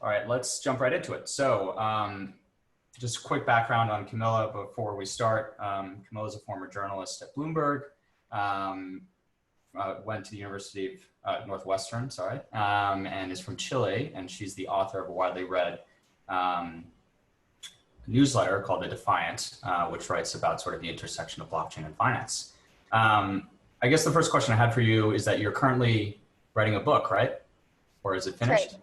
All right, let's jump right into it. So just a quick background on Camila before we start. Camila is a former journalist at Bloomberg, went to the University of Northwestern, and is from Chile, and she's the author of a widely read newsletter called The Defiant, which writes about sort of the intersection of blockchain and finance. I guess the first question I had for you is that you're currently writing a book, right? Or is it finished? Right.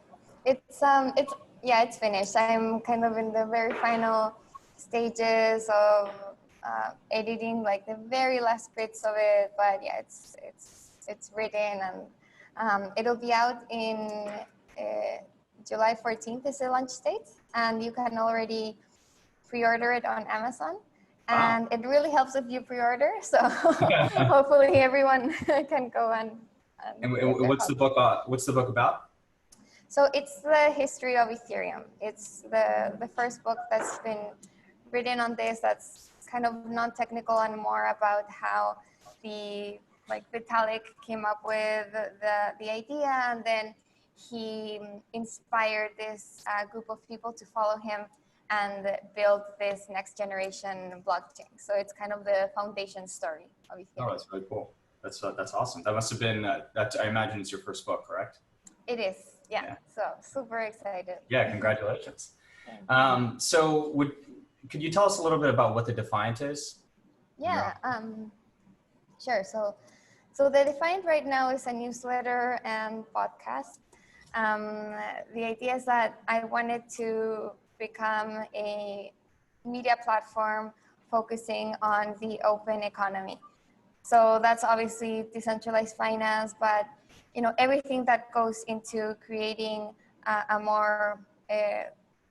It's finished. I'm kind of in the very final stages of editing, like the very last bits of it. But yeah, it's written, and it'll be out in July 14th is the launch date, and you can already pre-order it on Amazon. And it really helps if you pre-order, so hopefully everyone can go and what's the book? What's the book about? So it's the history of Ethereum. It's the first book that's been written on this. That's kind of non-technical and more about how Vitalik came up with the idea, and then he inspired this group of people to follow him and build this next generation blockchain. So it's kind of the foundation story of Ethereum. Oh, that's really cool. That's awesome. That must have been, I imagine it's your first book, correct? It is, yeah. So super excited. Yeah, congratulations. Could you tell us a little bit about what the Defiant is? Yeah, sure. So the Defiant right now is a newsletter and podcast. The idea is that I wanted to become a media platform focusing on the open economy. So that's obviously decentralized finance, but everything that goes into creating a more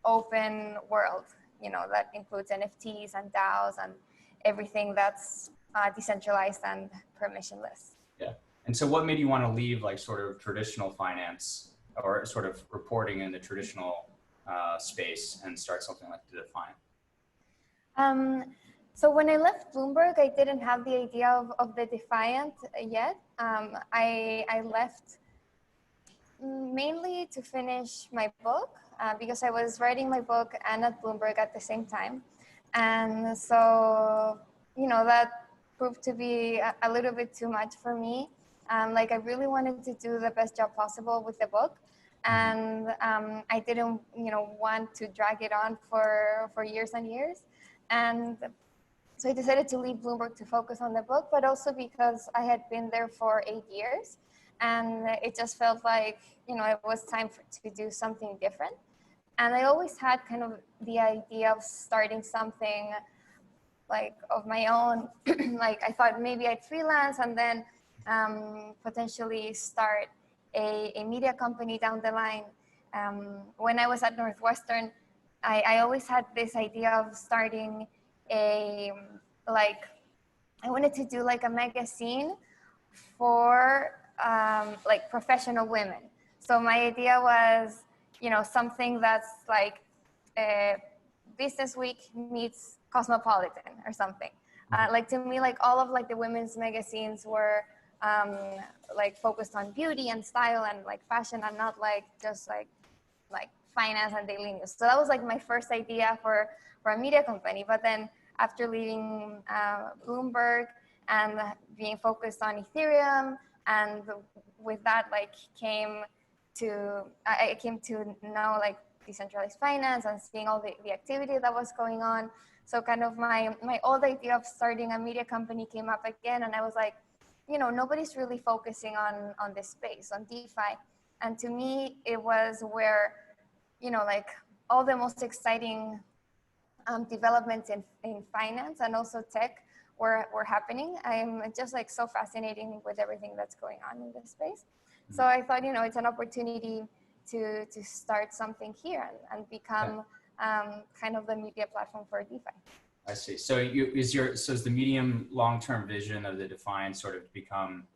open world, that includes NFTs and DAOs and everything that's decentralized and permissionless. Yeah. And so what made you want to leave sort of traditional finance or sort of reporting in the traditional space and start something like the Defiant? So when I left Bloomberg, I didn't have the idea of the Defiant yet. I left mainly to finish my book because I was writing my book and at Bloomberg at the same time. And so, that proved to be a little bit too much for me. I really wanted to do the best job possible with the book. And I didn't, want to drag it on for years and years. And so I decided to leave Bloomberg to focus on the book, but also because I had been there for 8 years. And it just felt like, it was time to do something different. And I always had kind of the idea of starting something of my own. I thought maybe I'd freelance and then potentially start a media company down the line. When I was at Northwestern, I always had this idea of starting I wanted to do a magazine for professional women. So my idea was, something that's Business Week meets Cosmopolitan or something. To me, all of the women's magazines were focused on beauty and style and fashion, and not just finance and daily news. So that was my first idea for a media company. But then after leaving Bloomberg and being focused on Ethereum, and with that I came to know decentralized finance and seeing all the activity that was going on. So kind of my old idea of starting a media company came up again, and I was like, nobody's really focusing on this space, on DeFi. And to me, it was where, all the most exciting developments in finance and also tech were happening. I'm just so fascinated with everything that's going on in this space. So I thought, it's an opportunity to start something here and become kind of the media platform for DeFi. I see. So is the medium long-term vision of the Defiant sort of become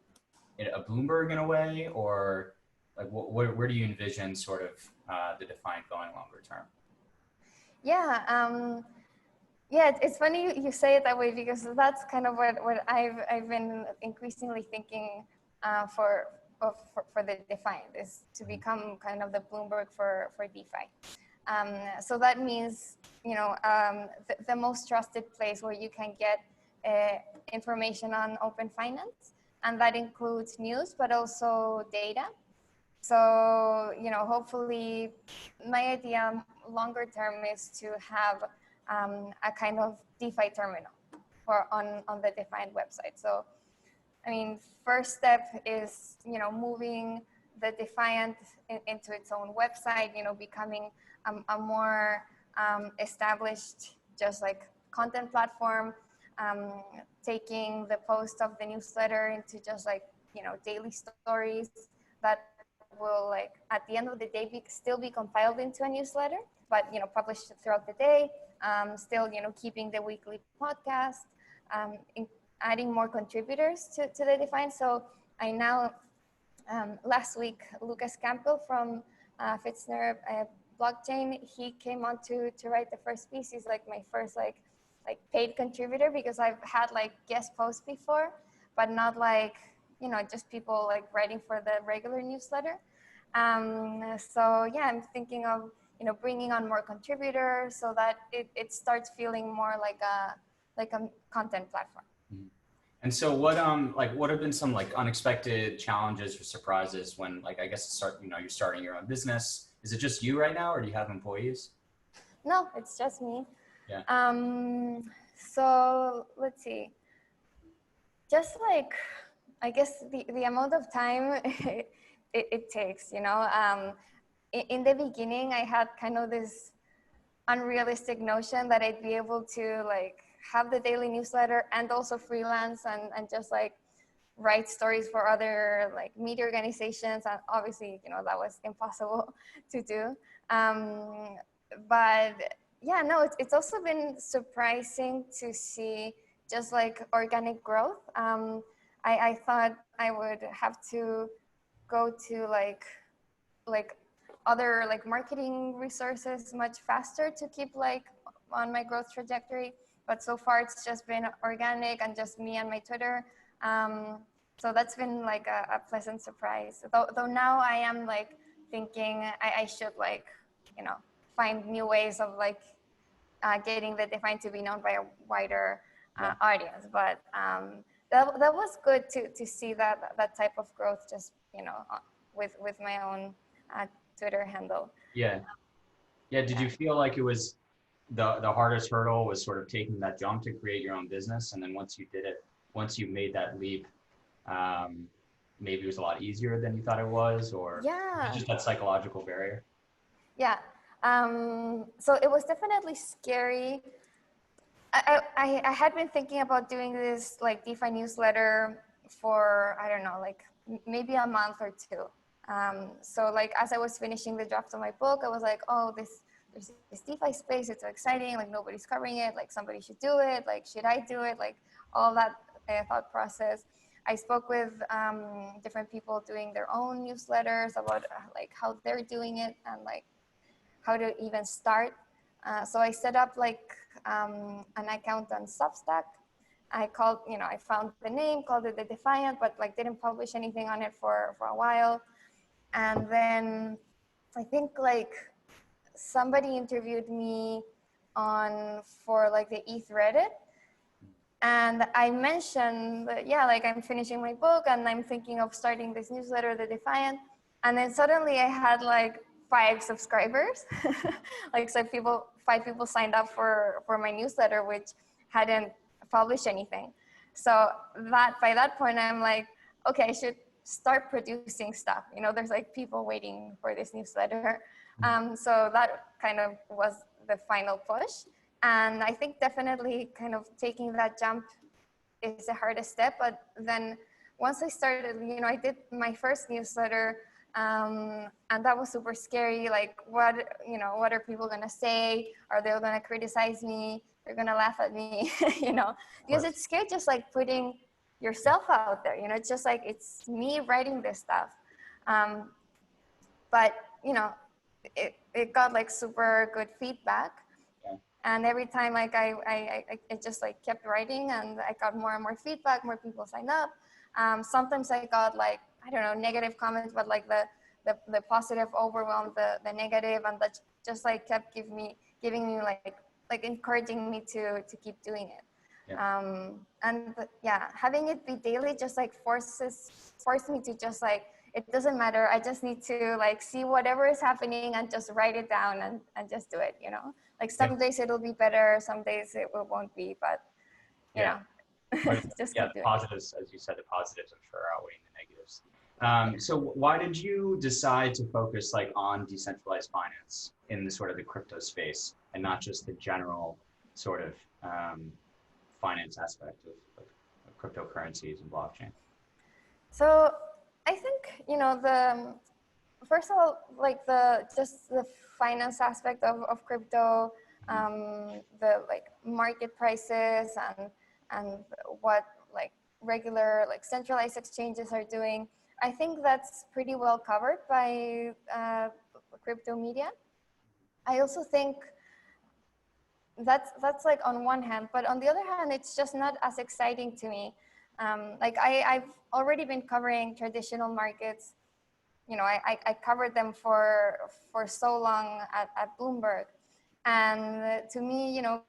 a Bloomberg in a way, or where do you envision sort of the Defiant going longer term? Yeah. Yeah, it's funny you say it that way, because that's kind of what I've been increasingly thinking for for the Defiant is to become kind of the Bloomberg for DeFi. So that means, the most trusted place where you can get information on open finance. And that includes news, but also data. So, hopefully my idea longer term is to have a kind of DeFi terminal on the Defiant website. So, first step is, moving the Defiant into its own website, becoming a more established, just like content platform, taking the post of the newsletter into just like, daily stories that will, like, at the end of the day, still be compiled into a newsletter, but, published throughout the day, still, keeping the weekly podcast, adding more contributors to the Defiant. So I now, last week, Lucas Campbell from Fitzner blockchain, he came on to write the first piece. He's like my first like paid contributor, because I've had like guest posts before, but not like, just people like writing for the regular newsletter. So yeah, I'm thinking of, bringing on more contributors so that it starts feeling more like a content platform. And so what have been some like unexpected challenges or surprises when, like, I guess you're starting your own business? Is it just you right now, or do you have employees? No, it's just me. Yeah. So let's see. Just like, I guess the amount of time it takes, in the beginning, I had kind of this unrealistic notion that I'd be able to like have the daily newsletter and also freelance and just like write stories for other like media organizations. And obviously, that was impossible to do. But yeah, no, it's also been surprising to see just like organic growth. I thought I would have to go to like other like marketing resources much faster to keep like on my growth trajectory. But so far it's just been organic and just me and my Twitter. So that's been like a pleasant surprise. Though now I am like thinking I should like, find new ways of like getting the Defiant to be known by a wider audience. But that was good to see that type of growth just, with my own Twitter handle. Yeah. Did you feel like it was the hardest hurdle was sort of taking that jump to create your own business, and then once you made that leap, maybe it was a lot easier than you thought it was, or just that psychological barrier? Yeah. So it was definitely scary. I had been thinking about doing this like DeFi newsletter for, I don't know, like maybe a month or two. So like as I was finishing the draft of my book, I was like, oh, there's this DeFi space, it's so exciting, like nobody's covering it, like somebody should do it, like should I do it, like all that thought process. I spoke with different people doing their own newsletters about like how they're doing it and like how to even start. So I set up like an account on Substack. I found the name, called it the Defiant, but like didn't publish anything on it for a while. And then I think like somebody interviewed me for like the ETH Reddit. And I mentioned that, like I'm finishing my book and I'm thinking of starting this newsletter, The Defiant. And then suddenly I had like 5 subscribers. Like 5 people signed up for my newsletter, which hadn't published anything. So by that point, I'm like, okay, I should start producing stuff. There's like people waiting for this newsletter. So that kind of was the final push. And I think definitely kind of taking that jump is the hardest step. But then once I started, I did my first newsletter, and that was super scary. Like, what are people gonna say? Are they gonna criticize me? They're gonna laugh at me, because it's scary just like putting yourself out there. It's just like, it's me writing this stuff. But, it got like super good feedback. And every time like I just like kept writing and I got more and more feedback, more people signed up. Sometimes I got like I don't know, negative comments, but like the positive overwhelmed the negative, and that just like kept giving me like encouraging me to keep doing it. Yeah. And yeah, having it be daily just like forced me to just like, it doesn't matter. I just need to like see whatever is happening and just write it down and just do it, you know? Like some days it'll be better, some days it won't be, but you know, just Yeah, keep the doing it. positives, as you said, the positives I'm sure are outweighing the negatives. So why did you decide to focus like on decentralized finance in the sort of the crypto space and not just the general sort of finance aspect of cryptocurrencies and blockchain? So I think, you know, first of all, like just the finance aspect of crypto, the like market prices and what like regular like centralized exchanges are doing. I think that's pretty well covered by crypto media. I also think that's like on one hand, but on the other hand, it's just not as exciting to me. Like I've already been covering traditional markets. You know, I covered them for so long at Bloomberg. And to me, you know,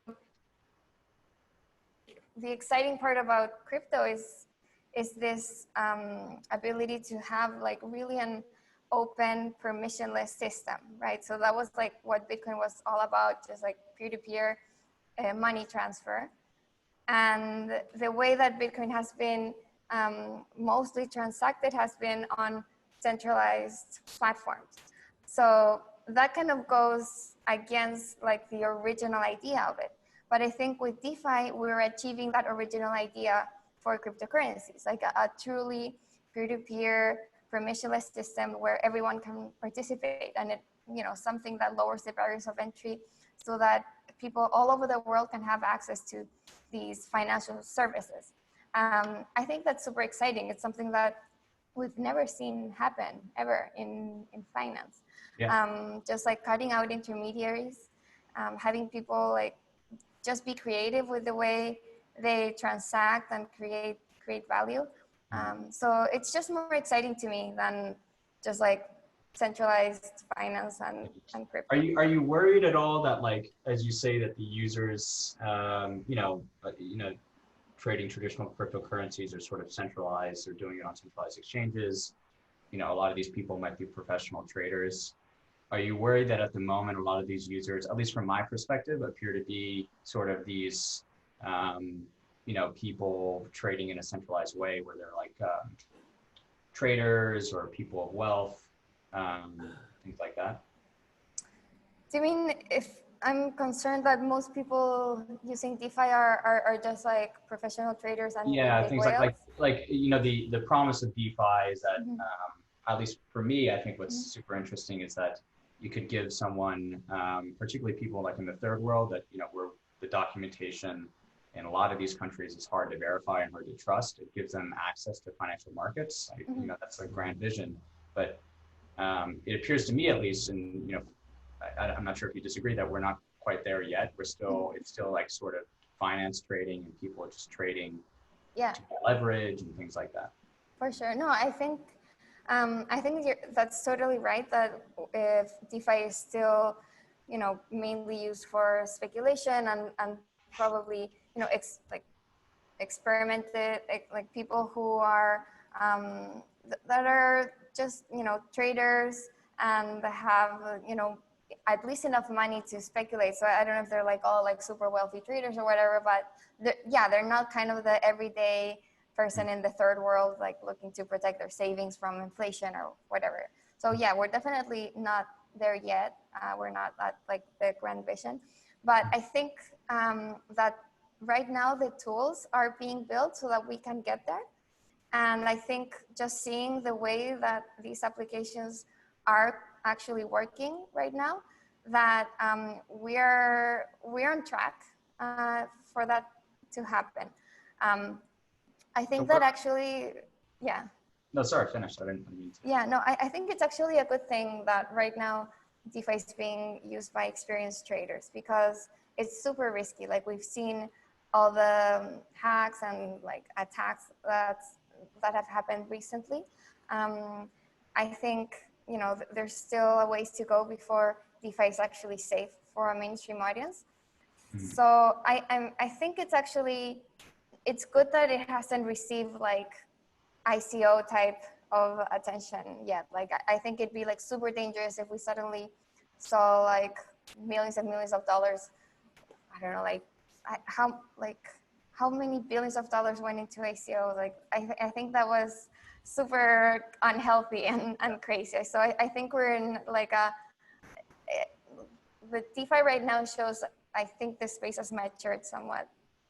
the exciting part about crypto is this ability to have like really an open permissionless system, right? So that was like what Bitcoin was all about, just like peer-to-peer money transfer. And the way that Bitcoin has been mostly transacted has been on centralized platforms. So that kind of goes against like the original idea of it. But I think with DeFi, we're achieving that original idea for cryptocurrencies, like a truly peer-to-peer permissionless system where everyone can participate, and it, you know, something that lowers the barriers of entry so that people all over the world can have access to these financial services. I think that's super exciting. It's something that we've never seen happen ever in finance. Just like cutting out intermediaries, having people like just be creative with the way they transact and create value. So it's just more exciting to me than just like centralized finance and crypto. Are you worried at all that, like, as you say, that the users, trading traditional cryptocurrencies are sort of centralized, they're doing it on centralized exchanges. You know, a lot of these people might be professional traders. Are you worried that at the moment, a lot of these users, at least from my perspective, appear to be sort of these, people trading in a centralized way where they're like traders or people of wealth, things like that? Do you mean if I'm concerned that most people using DeFi are just like professional traders and Yeah, big things whales? The promise of DeFi is that, at least for me, I think what's super interesting is that you could give someone, particularly people like in the third world, that, you know, where the documentation in a lot of these countries is hard to verify and hard to trust. It gives them access to financial markets. You know, that's a grand vision, but it appears to me, at least, and, you know, I'm not sure if you disagree, that we're not quite there yet. It's still like sort of finance trading and people are just trading to get leverage and things like that. For sure. No, I think that's totally right, that if DeFi is still, you know, mainly used for speculation and probably, you know, experimented, like people who are that are just, you know, traders and have, you know, at least enough money to speculate. So I don't know if they're like all like super wealthy traders or whatever, but they're not kind of the everyday person in the third world, like looking to protect their savings from inflation or whatever. So yeah, we're definitely not there yet. We're not at like the grand vision, but I think that right now the tools are being built so that we can get there. And I think just seeing the way that these applications are actually working right now, that we're on track for that to happen. I think that actually, yeah. No, sorry, finish. I didn't mean to. Yeah, no, I think it's actually a good thing that right now DeFi is being used by experienced traders, because it's super risky. Like we've seen all the hacks and like attacks that have happened recently. I think, you know, there's still a ways to go before DeFi is actually safe for a mainstream audience. So I think it's good that it hasn't received like ICO type of attention yet. Like I think it'd be like super dangerous if we suddenly saw like millions and millions of dollars. I don't know, how many billions of dollars went into ICO? Like I think that was super unhealthy and crazy. So I think we're in like the DeFi right now shows, I think the space has matured somewhat.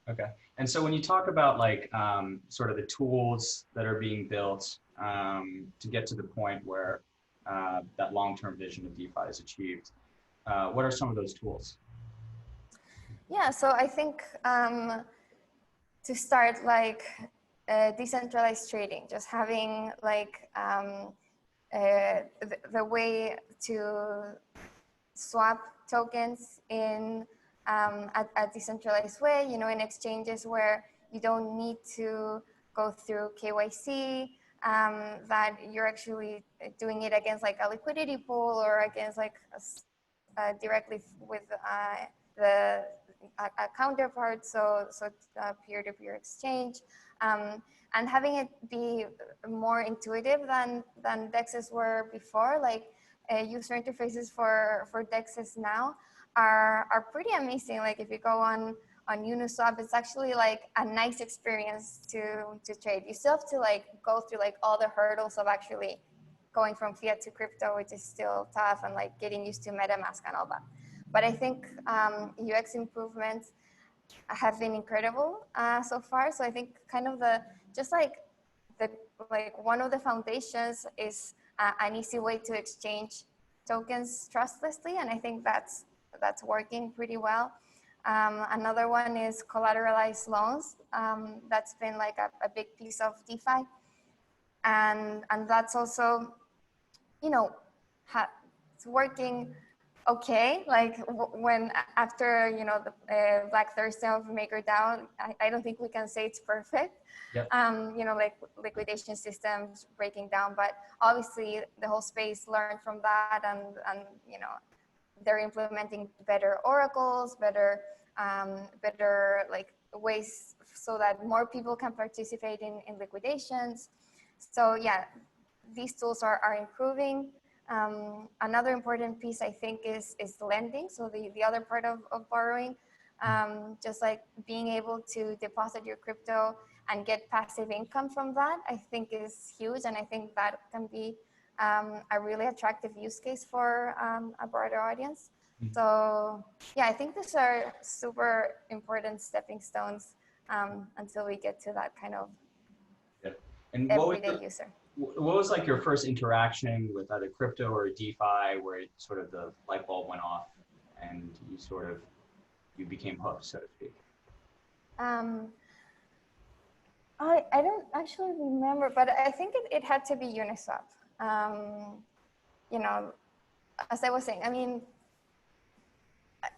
Okay. And so when you talk about like sort of the tools that are being built to get to the point where that long-term vision of DeFi is achieved, what are some of those tools? Yeah, so I think to start like decentralized trading, just having like the way to swap tokens in a decentralized way, you know, in exchanges where you don't need to go through KYC, that you're actually doing it against like a liquidity pool or against like directly with the a counterpart, so peer-to-peer exchange, and having it be more intuitive than DEXs were before. Like user interfaces for DEXs now are pretty amazing. Like if you go on Uniswap, it's actually like a nice experience to trade. You still have to like go through like all the hurdles of actually going from fiat to crypto, which is still tough, and like getting used to MetaMask and all that. But I think UX improvements have been incredible so far. So I think kind of one of the foundations is an easy way to exchange tokens trustlessly, and I think that's working pretty well. Another one is collateralized loans. That's been like a big piece of DeFi, and that's also, you know, it's working okay. Like when after, you know, the Black Thursday of MakerDAO, I don't think we can say it's perfect. Yep. You know, like liquidation systems breaking down, but obviously the whole space learned from that, and you know, they're implementing better oracles, better like ways so that more people can participate in liquidations. So yeah, these tools are improving. Another important piece, I think, is lending. So the other part of borrowing, just like being able to deposit your crypto and get passive income from that, I think is huge. And I think that can be a really attractive use case for a broader audience. So yeah, I think these are super important stepping stones until we get to that kind of everyday user. What was like your first interaction with either crypto or DeFi where it sort of the light bulb went off and you became hooked, so to speak? I don't actually remember, but I think it had to be Uniswap. You know, as I was saying, I mean,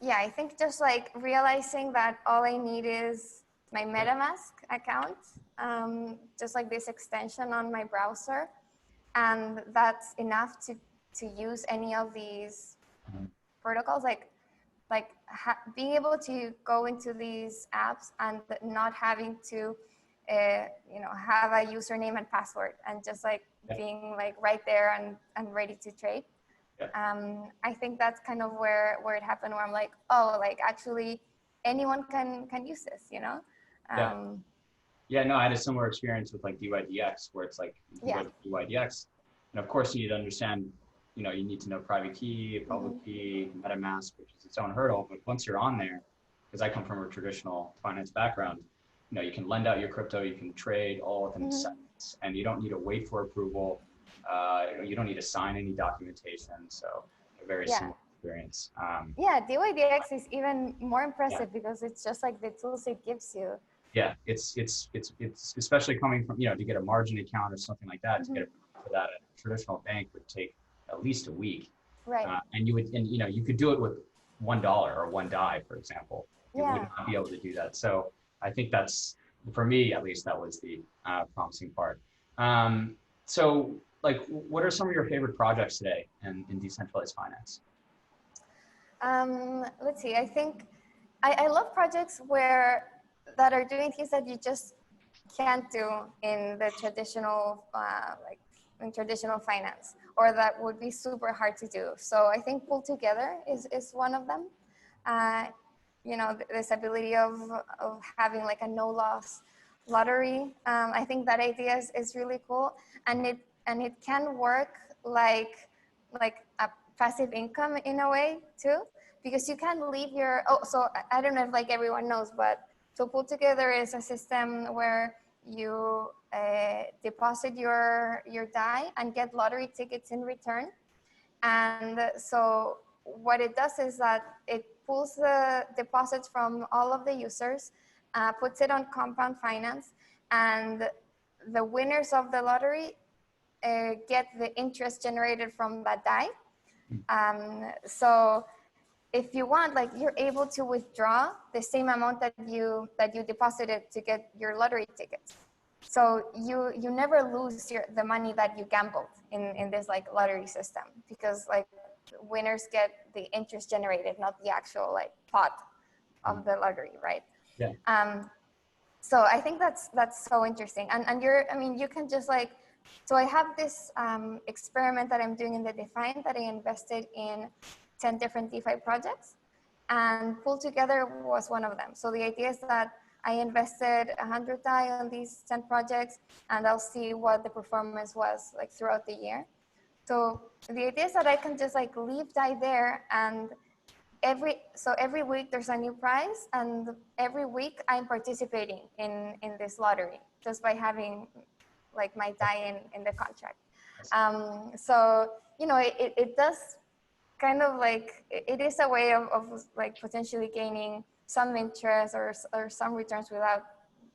yeah, I think just like realizing that all I need is my MetaMask account, just like this extension on my browser, and that's enough to use any of these protocols. Like being able to go into these apps and not having to, you know, have a username and password, and just like being like right there and ready to trade. I think that's kind of where it happened, where I'm like, oh, like actually anyone can use this, you know? Yeah, no, I had a similar experience with like DYDX, where it's like you go to DYDX, and of course you need to understand, you know, you need to know private key, public key, MetaMask, which is its own hurdle. But once you're on there, because I come from a traditional finance background, you know, you can lend out your crypto, you can trade all within seconds, and you don't need to wait for approval. You don't need to sign any documentation. So a very similar experience. Yeah, DYDX is even more impressive because it's just like the tools it gives you. Yeah, it's especially coming from, you know, to get a margin account or something like that, to get for that, a traditional bank would take at least a week. Right. And you know, you could do it with $1 or one DAI, for example. You would not be able to do that. So I think that's, for me at least, that was the promising part. So like, what are some of your favorite projects today in decentralized finance? Let's see. I think I love projects that are doing things that you just can't do in the traditional like in traditional finance, or that would be super hard to do. So I think Pull Together is one of them. You know, this ability of having like a no loss lottery. I think that idea is really cool, and it can work like a passive income in a way too, because you can leave your, so I don't know if like everyone knows, but so Pull Together is a system where you deposit your DAI and get lottery tickets in return. And so what it does is that it pulls the deposits from all of the users, puts it on compound finance, and the winners of the lottery get the interest generated from that DAI. So if you want, like, you're able to withdraw the same amount that you deposited to get your lottery tickets. So you never lose the money that you gambled in this like lottery system, because like winners get the interest generated, not the actual like pot of the lottery, right? Yeah. So I think that's so interesting. And you can just like, so I have this experiment that I'm doing in the DeFi that I invested in 10 different DeFi projects, and Pull Together was one of them. So the idea is that I invested 100 DAI on these 10 projects, and I'll see what the performance was like throughout the year. So the idea is that I can just like leave DAI there, and every week there's a new prize, and every week I'm participating in this lottery just by having like my DAI in the contract. So, you know, it does kind of like, it is a way of like potentially gaining some interest or some returns without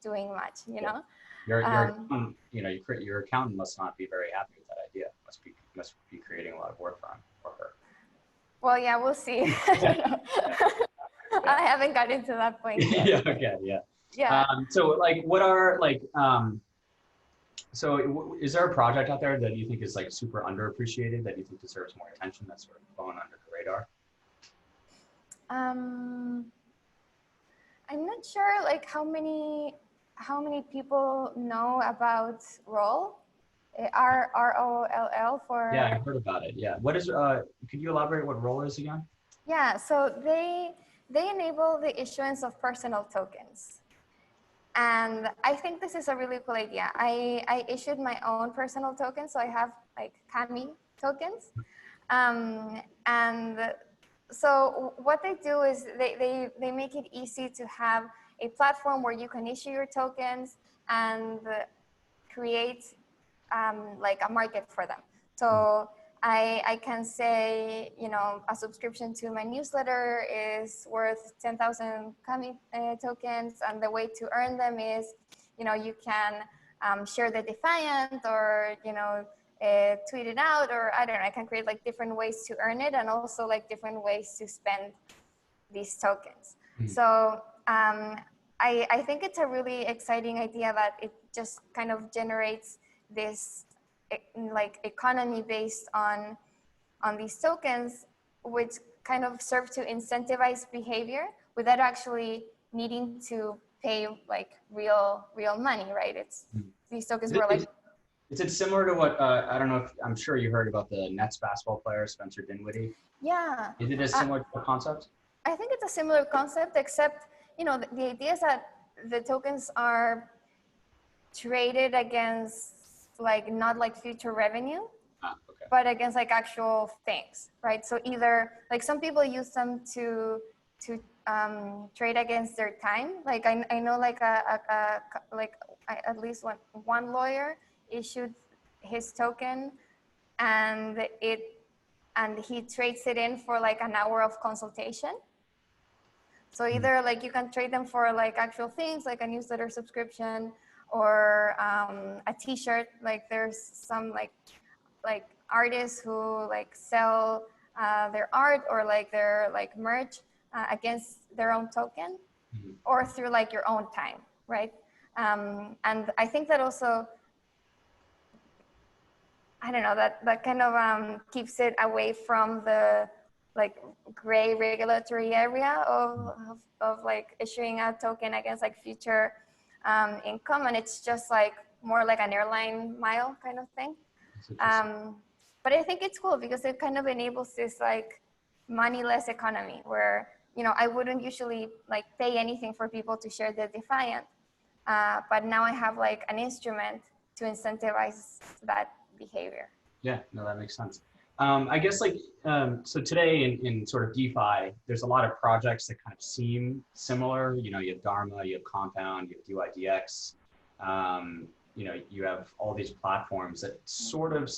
doing much, you know? Your your accountant must not be very happy with that idea. Must be creating a lot of work for her. Well, yeah, we'll see. I haven't gotten to that point yet. Yeah. Okay. Yeah. Yeah. So like, what are like, so is there a project out there that you think is like super underappreciated, that you think deserves more attention, that's sort of going under the radar? I'm not sure like how many people know about Roll, ROLL for. Yeah, I heard about it. Yeah. What is, could you elaborate what Roll is again? Yeah, so they enable the issuance of personal tokens. And I think this is a really cool idea. I issued my own personal token, so I have like Cami tokens. And so what they do is they make it easy to have a platform where you can issue your tokens and create like a market for them. So I can say, you know, a subscription to my newsletter is worth 10,000 Kami tokens, and the way to earn them is, you know, you can share the defiant, or, you know, tweet it out, or I don't know, I can create like different ways to earn it, and also like different ways to spend these tokens. So I think it's a really exciting idea that it just kind of generates this like economy based on these tokens, which kind of serve to incentivize behavior without actually needing to pay like real money, right? It's these tokens were like. Is it similar to what, I don't know if, I'm sure you heard about the Nets basketball player, Spencer Dinwiddie? Yeah. Is it a similar concept? I think it's a similar concept, except, you know, the idea is that the tokens are traded against like, not like future revenue, Okay. but against like actual things, right? So either like some people use them to trade against their time. Like I know like at least one lawyer issued his token, and he trades it in for like an hour of consultation. So either like you can trade them for like actual things, like a newsletter subscription, or a t-shirt. Like there's some like artists who like sell their art or like their like merch against their own token, or through like your own time, right? And I think that also, I don't know, that kind of keeps it away from the like gray regulatory area of like issuing a token against like future income, and it's just like more like an airline mile kind of thing. But I think it's cool because it kind of enables this like moneyless economy where, you know, I wouldn't usually like pay anything for people to share the Defiant, but now I have like an instrument to incentivize that behavior. Yeah, no, that makes sense. I guess like, so today in sort of DeFi, there's a lot of projects that kind of seem similar. You know, you have Dharma, you have Compound, you have DYDX. You know, you have all these platforms that sort of,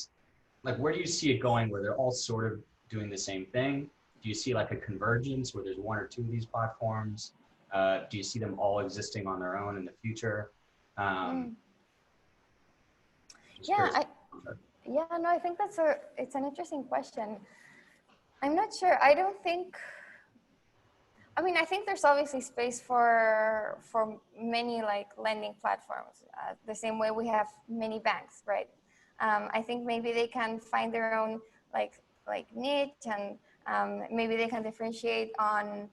like, where do you see it going where they're all sort of doing the same thing? Do you see like a convergence where there's one or two of these platforms? Do you see them all existing on their own in the future? Yeah, no, I think it's an interesting question. I'm not sure. I don't think, I mean, I think there's obviously space for many like lending platforms, the same way we have many banks, right? I think maybe they can find their own like niche, and maybe they can differentiate on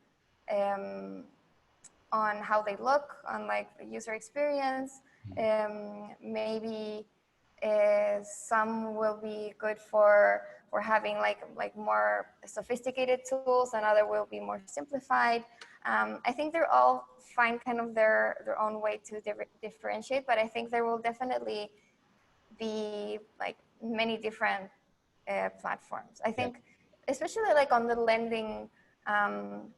how they look, on like the user experience. Maybe some will be good for having like more sophisticated tools, and other will be more simplified. I think they're all find kind of their own way to differentiate, but I think there will definitely be like many different platforms. I think, especially like on the lending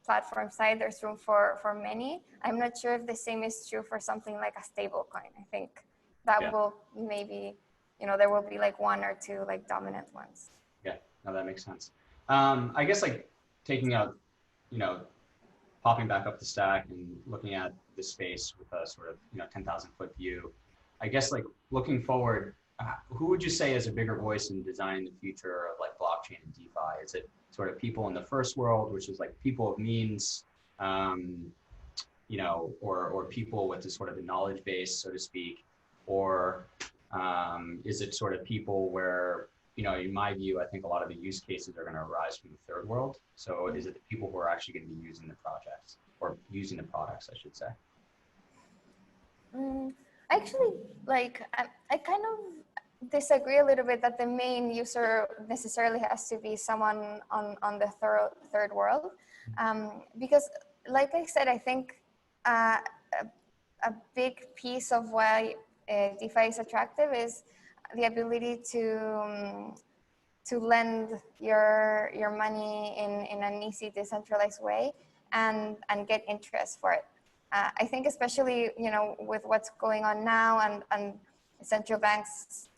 platform side, there's room for many. I'm not sure if the same is true for something like a stable coin. I think that will maybe, you know, there will be like one or two like dominant ones. Yeah, no, that makes sense. I guess like taking out, you know, popping back up the stack and looking at the space with a sort of, you know, 10,000 foot view, I guess like looking forward, who would you say is a bigger voice in designing the future of like blockchain and DeFi? Is it sort of people in the first world, which is like people of means, you know, or people with this sort of a knowledge base, so to speak, or is it sort of people where, you know, in my view, I think a lot of the use cases are going to arise from the third world. So is it the people who are actually going to be using the projects or using the products, I should say? Actually, like I kind of disagree a little bit that the main user necessarily has to be someone on the third world, because like I said, I think a big piece of why DeFi is attractive is the ability to lend your money in an easy, decentralized way and get interest for it. I think especially, you know, with what's going on now and central banks,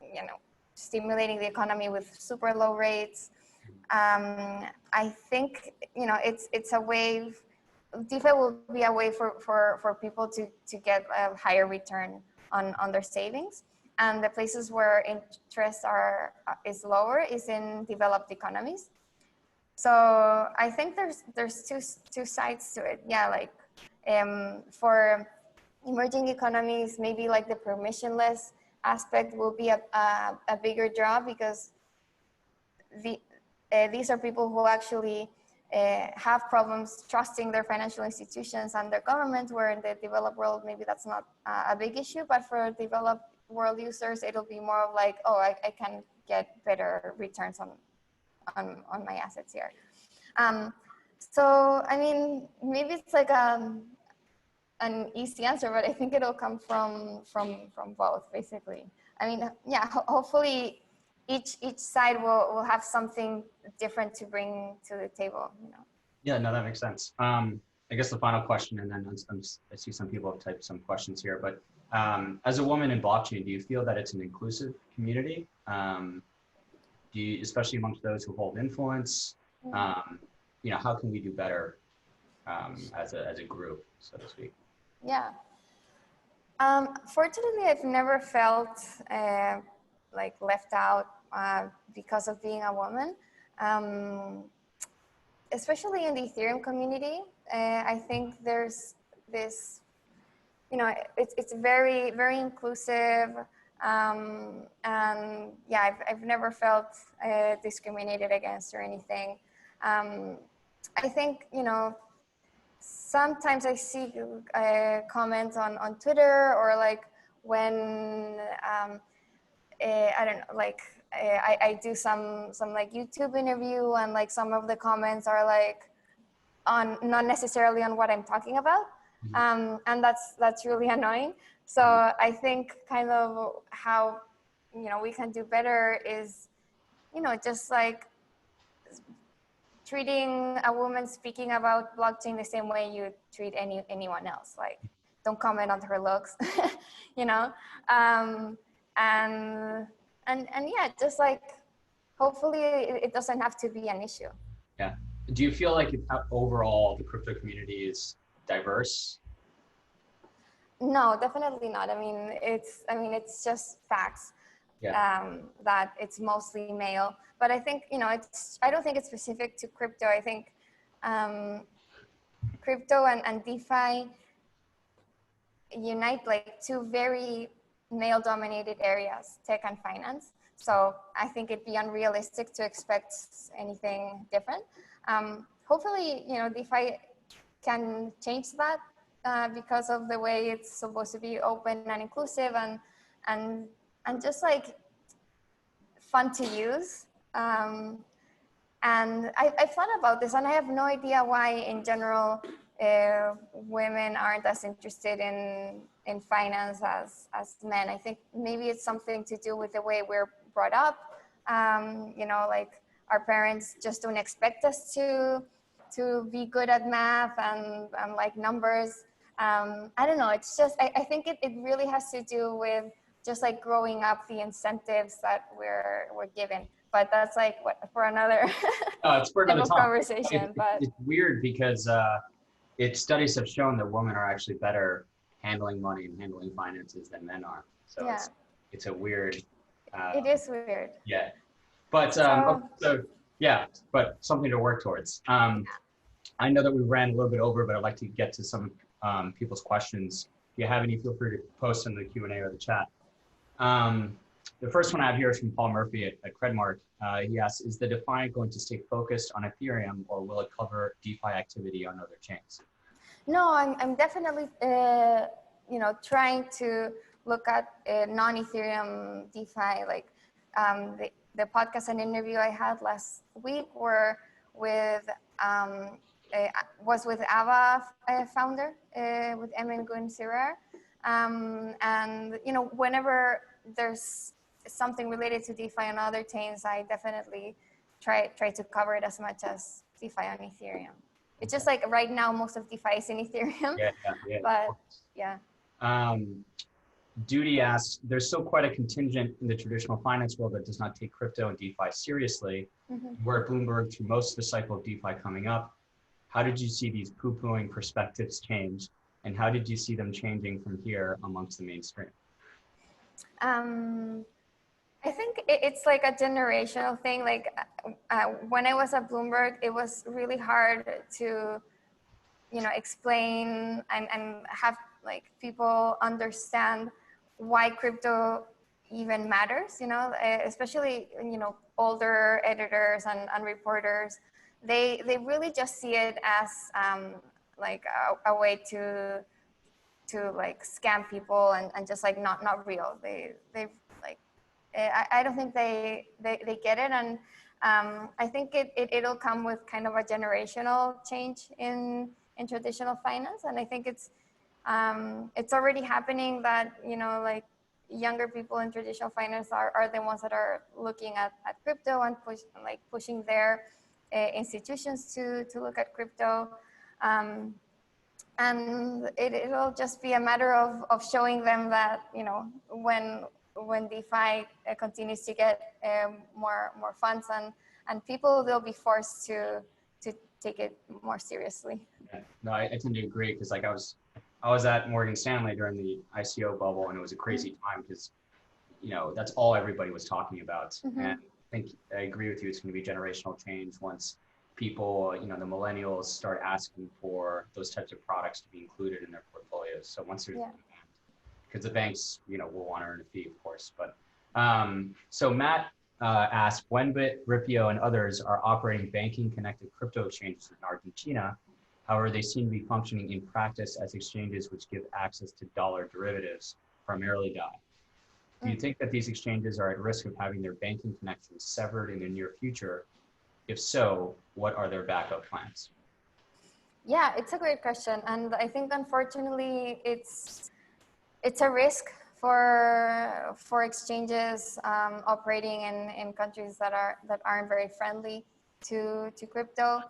you know, stimulating the economy with super low rates. I think, you know, it's a way, DeFi will be a way for people to get a higher return on their savings. And the places where interest is lower is in developed economies. So I think there's two sides to it. Yeah, like for emerging economies, maybe like the permissionless aspect will be a bigger draw, because these are people who actually have problems trusting their financial institutions and their government, where in the developed world, maybe that's not a big issue, but for developed world users, it'll be more of like, oh, I can get better returns on my assets here. So, I mean, maybe it's like an easy answer, but I think it'll come from both, basically. I mean, yeah, hopefully each side will have something different to bring to the table, you know. Yeah, no, that makes sense. I guess the final question, and then I see some people have typed some questions here, but as a woman in blockchain, do you feel that it's an inclusive community? Do you, especially amongst those who hold influence, you know, how can we do better as a group, so to speak? Yeah. Fortunately, I've never felt like left out because of being a woman. Especially in the Ethereum community, I think there's this, you know, it's very, very inclusive. And yeah, I've never felt discriminated against or anything. I think, sometimes I see comments on Twitter, or like when I don't know, like I do some like YouTube interview, and like some of the comments are like on not necessarily on what I'm talking about, and that's really annoying. So I think kind of how we can do better is just like treating a woman speaking about blockchain the same way you treat anyone else. Like, don't comment on her looks, you know, um, and yeah, just like hopefully it doesn't have to be an issue. Yeah. Do you feel like overall the crypto community is diverse? No, definitely not. I mean, it's just facts. Yeah. That it's mostly male. But I think, I don't think it's specific to crypto. I think crypto and DeFi unite like two very male dominated areas, tech and finance. So I think it'd be unrealistic to expect anything different. Hopefully, DeFi can change that because of the way it's supposed to be open and inclusive and just like fun to use. And I thought about this, and I have no idea why, in general, women aren't as interested in finance as men. I think maybe it's something to do with the way we're brought up. Like our parents just don't expect us to be good at math and like numbers. I don't know. It's just I think it really has to do with just like growing up, the incentives that we're given. But that's like for another It's for another conversation. But it's weird because studies have shown that women are actually better handling money and handling finances than men are. So yeah. It's a weird. It is weird. Yeah, but yeah, but something to work towards. I know that we ran a little bit over, but I'd like to get to some people's questions. If you have any, feel free to post in the Q&A or the chat. The first one I have here is from Paul Murphy at Credmark. He asks, is the DeFi going to stay focused on Ethereum, or will it cover DeFi activity on other chains? No, I'm definitely, trying to look at non-Ethereum DeFi. Like the podcast and interview I had last week was with Ava founder, with Emin Gunsirer. And, whenever there's something related to DeFi on other chains, I definitely try to cover it as much as DeFi on Ethereum. It's just like right now, most of DeFi is in Ethereum. Yeah. But yeah. Duty asks, there's still quite a contingent in the traditional finance world that does not take crypto and DeFi seriously. We're at Bloomberg through most of the cycle of DeFi coming up. How did you see these poo-pooing perspectives change? And how did you see them changing from here amongst the mainstream? I think it's like a generational thing. Like when I was at Bloomberg, it was really hard to, explain and have like people understand why crypto even matters, especially, older editors and reporters. They really just see it as like a way to like scam people and just like not real. They like I don't think they get it, and I think it'll come with kind of a generational change in traditional finance, and I think it's already happening that like younger people in traditional finance are the ones that are looking at crypto and pushing their institutions to look at crypto. And it'll just be a matter of showing them that, when DeFi continues to get more funds and people, they'll be forced to take it more seriously. Yeah. No, I tend to agree, because like I was at Morgan Stanley during the ICO bubble, and it was a crazy time because, that's all everybody was talking about. And I agree with you. It's going to be generational change once people, the millennials start asking for those types of products to be included in their portfolios. So once there's demand, because the banks, will want to earn a fee, of course. But so Matt asked, when Ripio and others are operating banking-connected crypto exchanges in Argentina, however, they seem to be functioning in practice as exchanges which give access to dollar derivatives, primarily DAI. Do you think that these exchanges are at risk of having their banking connections severed in the near future? If so, what are their backup plans? Yeah, it's a great question. And I think, unfortunately, it's a risk for exchanges operating in countries that aren't very friendly to crypto.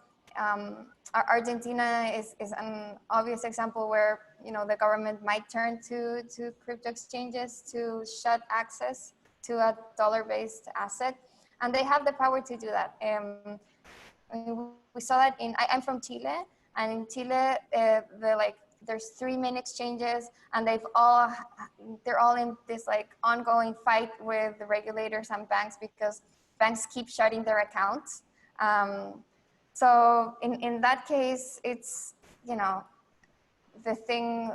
Argentina is an obvious example where the government might turn to crypto exchanges to shut access to a dollar-based asset, and they have the power to do that. We saw that I'm from Chile, and in Chile, there's 3 main exchanges, and they're all in this ongoing fight with the regulators and banks because banks keep shutting their accounts. So in that case, it's the thing.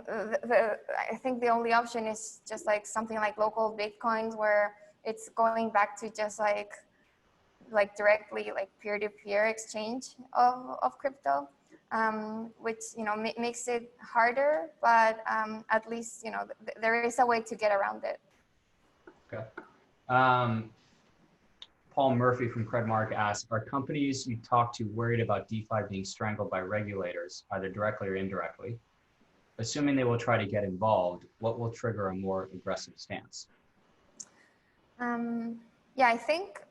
I think the only option is just something like local Bitcoins, where it's going back to just directly peer-to-peer exchange of crypto. Which makes it harder, but at least there is a way to get around it. Okay. Paul Murphy from Credmark asks, are companies you talk to worried about DeFi being strangled by regulators, either directly or indirectly? Assuming they will try to get involved, what will trigger a more aggressive stance? Yeah, I think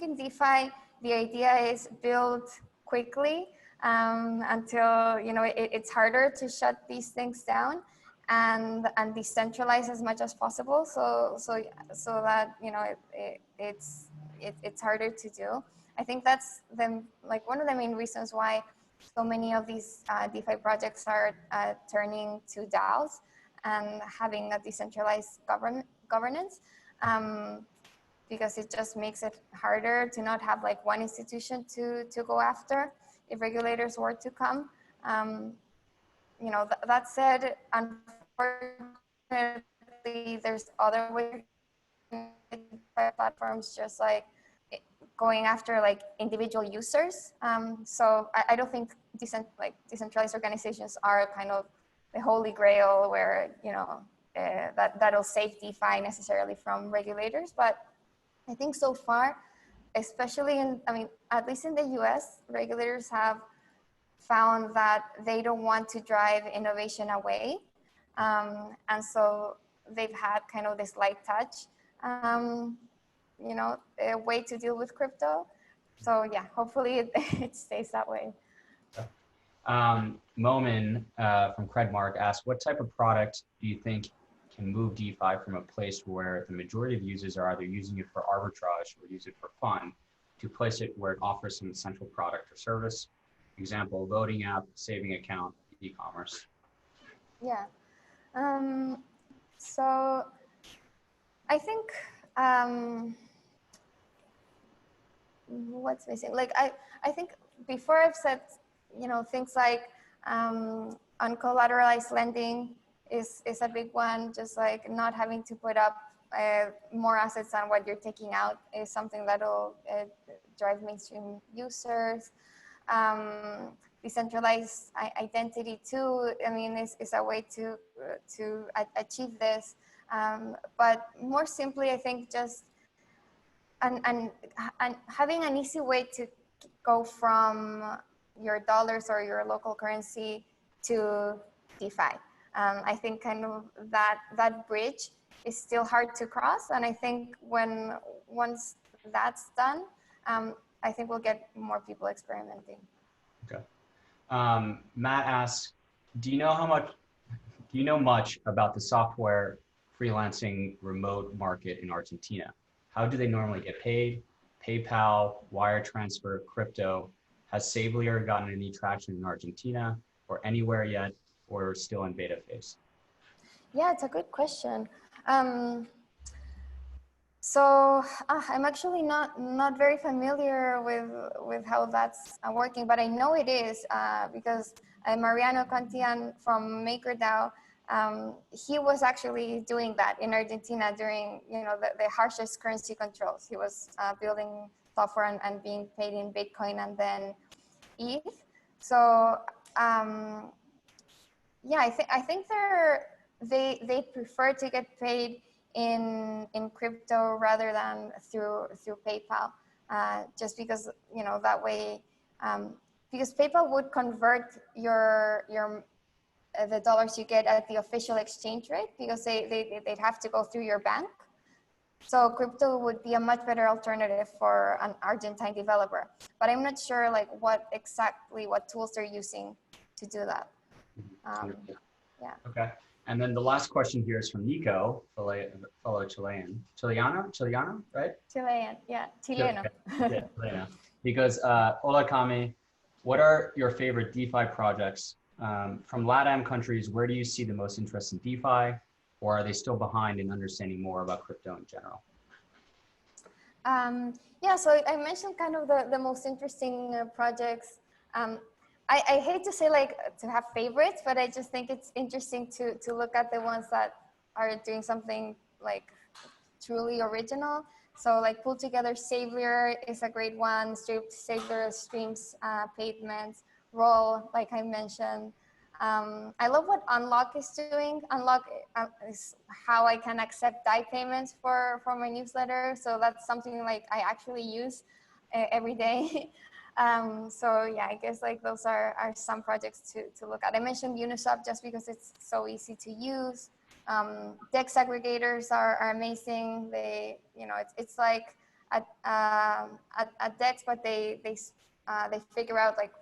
in DeFi, the idea is build quickly until it's harder to shut these things down, and decentralize as much as possible, so that it's harder to do. I think that's one of the main reasons why so many of these DeFi projects are turning to DAOs and having a decentralized governance. Because it just makes it harder to not have one institution to go after if regulators were to come. That said, unfortunately, there's other ways platforms just going after individual users. So I don't think decentralized organizations are kind of the holy grail where that'll save DeFi necessarily from regulators, but I think so far, especially at least in the US, regulators have found that they don't want to drive innovation away. And so they've had kind of this light touch, a way to deal with crypto. So yeah, hopefully it stays that way. Momin from Credmark asked, what type of product do you think can move DeFi from a place where the majority of users are either using it for arbitrage or use it for fun to place it where it offers some essential product or service? Example, voting app, saving account, e-commerce. Yeah. So I think what's missing? I think before I've said, things like uncollateralized lending is a big one. Just not having to put up more assets than what you're taking out is something that'll drive mainstream users. Decentralized identity too, is a way to achieve this. But more simply, I think just and having an easy way to go from your dollars or your local currency to DeFi. I think kind of that bridge is still hard to cross, and I think once that's done, I think we'll get more people experimenting. Okay. Matt asks, do you know much about the software freelancing remote market in Argentina? How do they normally get paid? PayPal, wire transfer, crypto. Has Sablier gotten any traction in Argentina or anywhere yet, or still in beta phase? Yeah, it's a good question. So I'm actually not very familiar with how that's working, but I know it is because Mariano Contian from MakerDAO he was actually doing that in Argentina during, the harshest currency controls. He was building software and being paid in Bitcoin and then ETH. So yeah, I think they prefer to get paid in crypto rather than through PayPal, just because that way, because PayPal would convert the dollars you get at the official exchange rate, because they'd have to go through your bank. So crypto would be a much better alternative for an Argentine developer, but I'm not sure like what tools they're using to do that. Yeah. Okay. And then the last question here is from Nico, fellow Chilean. Chileano, right? Chilean, yeah. Chileno. Yeah, Chileno. Because, hola, Cami, what are your favorite DeFi projects? From LATAM countries, where do you see the most interest in DeFi? Or are they still behind in understanding more about crypto in general? Yeah, so I mentioned kind of the most interesting projects. I hate to say like to have favorites, but I just think it's interesting to look at the ones that are doing something like truly original. So like Pull Together Savior is a great one. Savior streams pavements. Roll, like I mentioned. I love what Unlock is doing. Unlock is how I can accept DAI payments for my newsletter. So that's something like I actually use every day. So yeah, I guess like those are some projects to look at. I mentioned Uniswap just because it's so easy to use. DEX aggregators are amazing. They, it's like a DEX, but they figure out like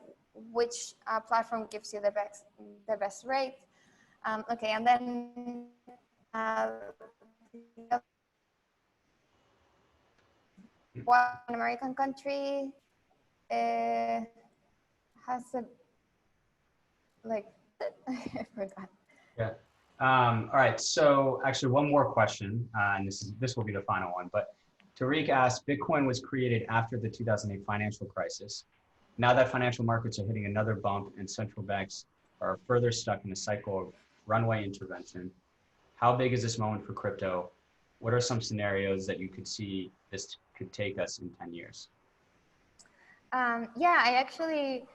which platform gives you the best rate. Okay, and then one American country has a like I forgot. Yeah. All right. So actually, one more question, and this will be the final one. But Tariq asked, Bitcoin was created after the 2008 financial crisis. Now that financial markets are hitting another bump and central banks are further stuck in a cycle of runaway intervention, how big is this moment for crypto? What are some scenarios that you could see this could take us in 10 years? Yeah, I actually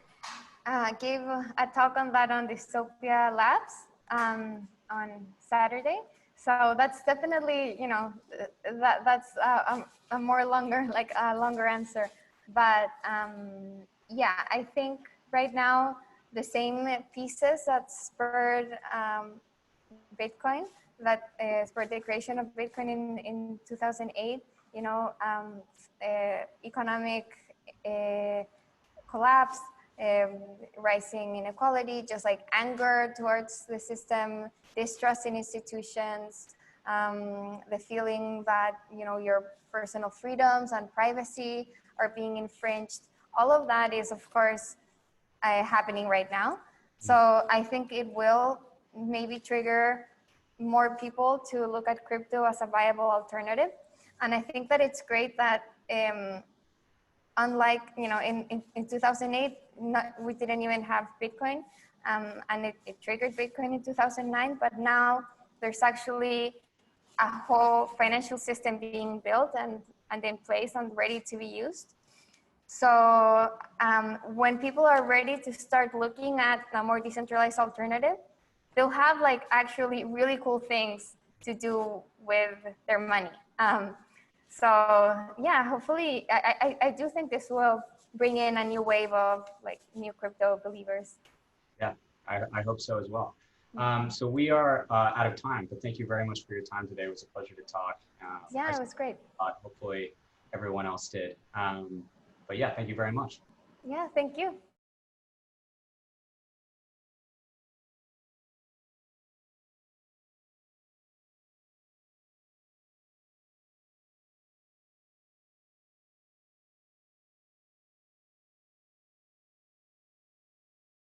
gave a talk on that on Dystopia Labs on Saturday. So that's definitely, that's a more longer, like a longer answer. But yeah, I think right now the same pieces that spurred Bitcoin, that spurred the creation of Bitcoin in 2008, economic collapse, rising inequality, just like anger towards the system, distrust in institutions, the feeling that your personal freedoms and privacy are being infringed. All of that is, of course, happening right now. So I think it will maybe trigger more people to look at crypto as a viable alternative. And I think that it's great that unlike, in 2008, we didn't even have Bitcoin, and it triggered Bitcoin in 2009, but now there's actually a whole financial system being built and in place and ready to be used. So when people are ready to start looking at a more decentralized alternative, they'll have like actually really cool things to do with their money. So yeah, hopefully, I do think this will bring in a new wave of like new crypto believers. Yeah, I hope so as well. So we are out of time, but thank you very much for your time today. It was a pleasure to talk. Yeah, it was great. Hopefully everyone else did. But yeah, thank you very much. Yeah, thank you.